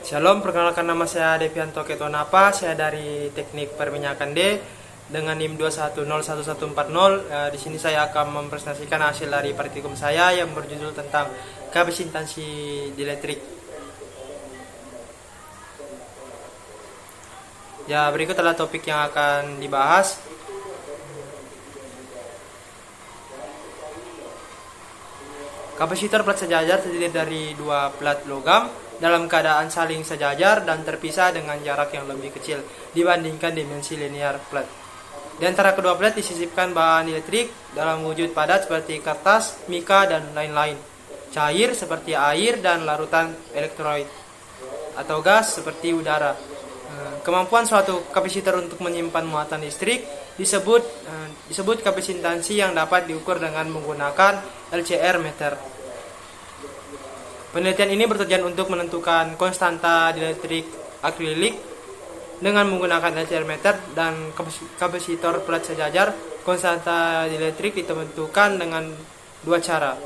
Shalom, perkenalkan nama saya Devianto Ketonapa, saya dari Teknik Perminyakan D dengan NIM 2101140. Di sini saya akan mempresentasikan hasil dari praktikum saya yang berjudul tentang kapasitansi dieletrik. Ya, berikut adalah topik yang akan dibahas. Kapasitor plat sejajar terdiri dari dua plat logam dalam keadaan saling sejajar dan terpisah dengan jarak yang lebih kecil dibandingkan dimensi linear plat. Di antara kedua plat disisipkan bahan elektrik dalam wujud padat seperti kertas, mika, dan lain-lain. Cair seperti air dan larutan elektrolit atau gas seperti udara. Kemampuan suatu kapasitor untuk menyimpan muatan listrik disebut kapasitansi yang dapat diukur dengan menggunakan LCR meter. Penelitian ini bertujuan untuk menentukan konstanta dieletrik akrilik dengan menggunakan LCR meter dan kapasitor plat sejajar. Konstanta dieletrik ditentukan dengan dua cara.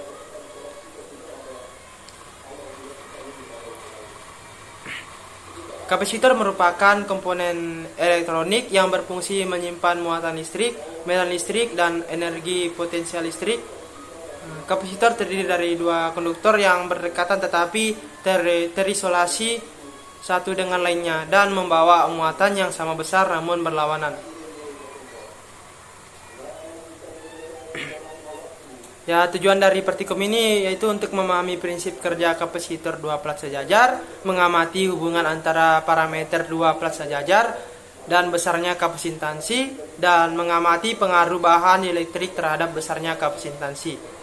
Kapasitor merupakan komponen elektronik yang berfungsi menyimpan muatan listrik, medan listrik, dan energi potensial listrik. Kapasitor terdiri dari dua konduktor yang berdekatan tetapi terisolasi satu dengan lainnya dan membawa muatan yang sama besar namun berlawanan. Ya, tujuan dari praktikum ini yaitu untuk memahami prinsip kerja kapasitor dua plat sejajar, mengamati hubungan antara parameter dua plat sejajar dan besarnya kapasitansi, dan mengamati pengaruh bahan elektrik terhadap besarnya kapasitansi.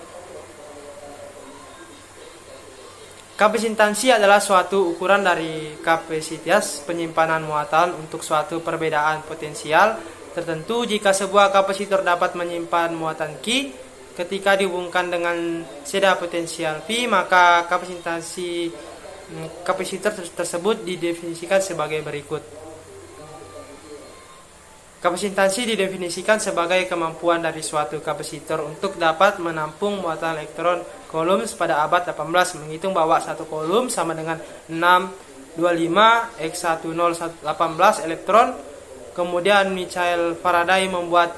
Kapasitansi adalah suatu ukuran dari kapasitas penyimpanan muatan untuk suatu perbedaan potensial tertentu. Jika sebuah kapasitor dapat menyimpan muatan Q ketika dihubungkan dengan seda potensial V, maka kapasitansi kapasitor tersebut didefinisikan sebagai berikut. Kapasitansi didefinisikan sebagai kemampuan dari suatu kapasitor untuk dapat menampung muatan elektron Coulomb. Pada abad 18 menghitung bahwa satu Coulomb sama dengan 625 X1018 elektron. Kemudian Michael Faraday membuat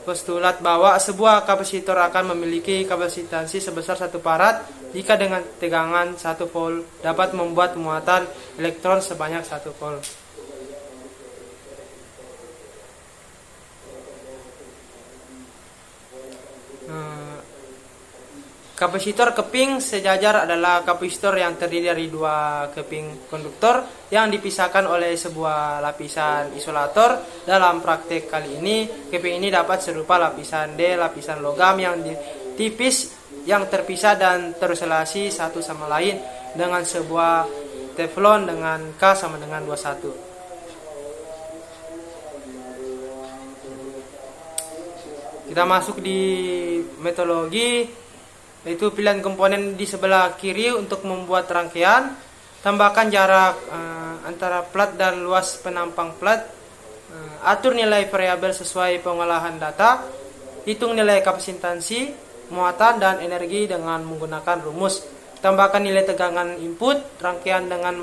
postulat bahwa sebuah kapasitor akan memiliki kapasitansi sebesar 1 farad jika dengan tegangan 1 volt dapat membuat muatan elektron sebanyak 1 volt. Kapasitor keping sejajar adalah kapasitor yang terdiri dari dua keping konduktor yang dipisahkan oleh sebuah lapisan isolator. Dalam praktek kali ini, keping ini dapat serupa lapisan D, lapisan logam yang tipis yang terpisah dan terisolasi satu sama lain dengan sebuah teflon dengan K sama dengan 21. Kita masuk di metodologi, yaitu pilihan komponen di sebelah kiri untuk membuat rangkaian, tambahkan jarak antara plat dan luas penampang plat, atur nilai variabel sesuai pengolahan data, hitung nilai kapasitansi, muatan, dan energi dengan menggunakan rumus, tambahkan nilai tegangan input rangkaian dengan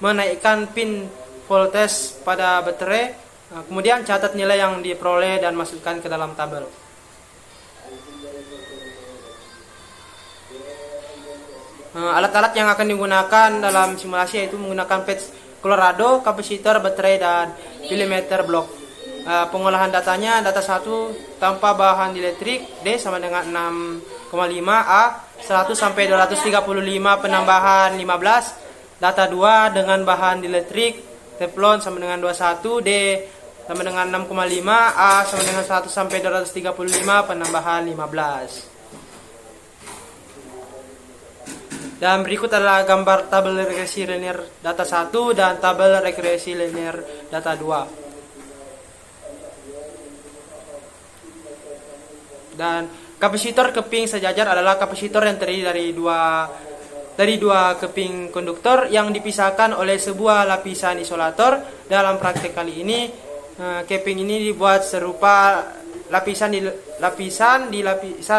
menaikkan pin voltage pada baterai, kemudian catat nilai yang diperoleh dan masukkan ke dalam tabel. Alat-alat yang akan digunakan dalam simulasi yaitu menggunakan patch Colorado, kapasitor, baterai, dan milimeter blok. Pengolahan datanya, data 1 tanpa bahan dieletrik D sama dengan 6,5 A 100 sampai 235 penambahan 15. Data 2 dengan bahan dieletrik teflon sama dengan 21 D sama dengan 6,5 A sama dengan 100 sampai 235 penambahan 15. Dan berikut adalah gambar tabel regresi linear data 1 dan tabel regresi linear data 2. Dan kapasitor keping sejajar adalah kapasitor yang terdiri dari dua keping konduktor yang dipisahkan oleh sebuah lapisan isolator. Dalam praktek kali ini, keping ini dibuat serupa lapisan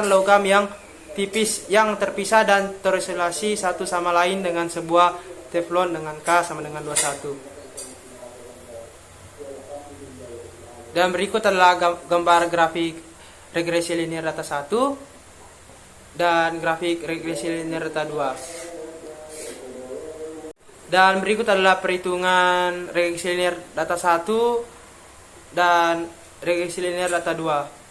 logam yang tipis yang terpisah dan terisolasi satu sama lain dengan sebuah teflon dengan K sama dengan 21. Dan berikut adalah gambar grafik regresi linear data 1 dan grafik regresi linear data 2. Dan berikut adalah perhitungan regresi linear data 1 dan regresi linear data 2.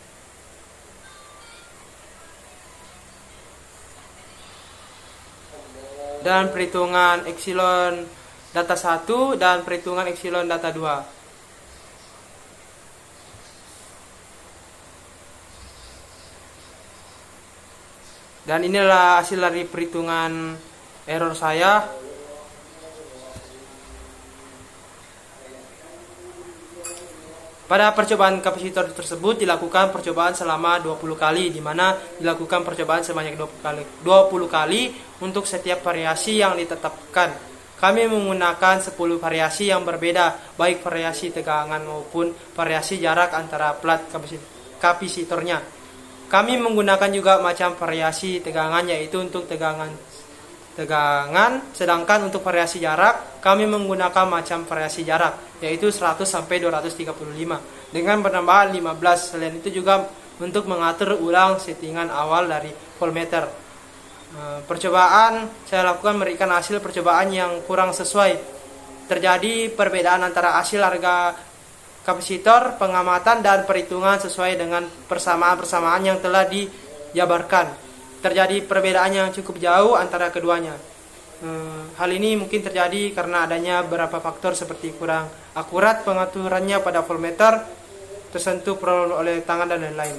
Dan perhitungan epsilon data 1 dan perhitungan epsilon data 2. Dan inilah hasil dari perhitungan error saya. Pada percobaan kapasitor tersebut dilakukan percobaan selama 20 kali, di mana dilakukan percobaan sebanyak 20 kali untuk setiap variasi yang ditetapkan. Kami menggunakan 10 variasi yang berbeda, baik variasi tegangan maupun variasi jarak antara plat kapasitornya. Kami menggunakan juga macam variasi tegangan, yaitu untuk tegangan, sedangkan untuk variasi jarak kami menggunakan macam variasi jarak, yaitu 100 sampai 235 dengan penambahan 15. Selain itu juga untuk mengatur ulang settingan awal dari voltmeter. Percobaan saya lakukan memberikan hasil percobaan yang kurang sesuai. Terjadi perbedaan antara hasil harga kapasitor, pengamatan, dan perhitungan sesuai dengan persamaan-persamaan yang telah dijabarkan. Terjadi perbedaan yang cukup jauh antara keduanya. Hal ini mungkin terjadi karena adanya beberapa faktor seperti kurang akurat pengaturannya pada voltmeter, tersentuh oleh tangan, dan lain-lain.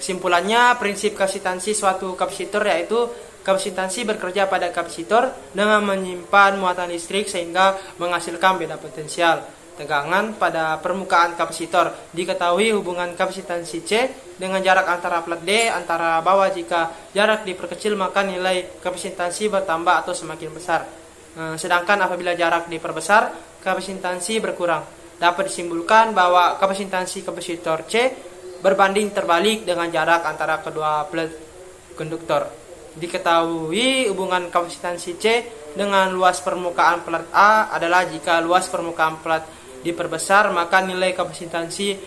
Kesimpulannya, prinsip kapasitansi suatu kapasitor yaitu kapasitansi bekerja pada kapasitor dengan menyimpan muatan listrik sehingga menghasilkan beda potensial tegangan pada permukaan kapasitor. Diketahui hubungan kapasitansi C dengan jarak antara plat D antara bawah. Jika jarak diperkecil maka nilai kapasitansi bertambah atau semakin besar. Sedangkan apabila jarak diperbesar, kapasitansi berkurang. Dapat disimpulkan bahwa kapasitansi kapasitor C berbanding terbalik dengan jarak antara kedua plat konduktor. Diketahui hubungan kapasitansi C dengan luas permukaan plat A adalah jika luas permukaan plat diperbesar maka nilai kapasitansi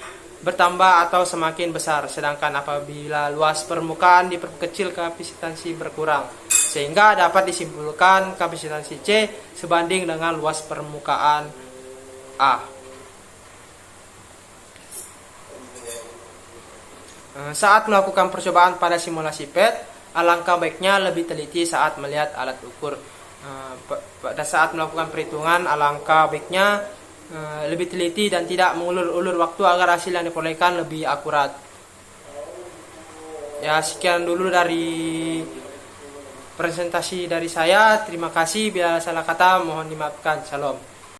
bertambah atau semakin besar, sedangkan apabila luas permukaan diperkecil kapasitansi berkurang, sehingga dapat disimpulkan kapasitansi C sebanding dengan luas permukaan A. Saat melakukan percobaan pada simulasi PET, alangkah baiknya lebih teliti saat melihat alat ukur. Pada saat melakukan perhitungan, alangkah baiknya lebih teliti dan tidak mengulur-ulur waktu agar hasil yang diperolehkan lebih akurat. Ya, sekian dulu dari presentasi dari saya. Terima kasih. Bila salah kata mohon dimaafkan. Shalom.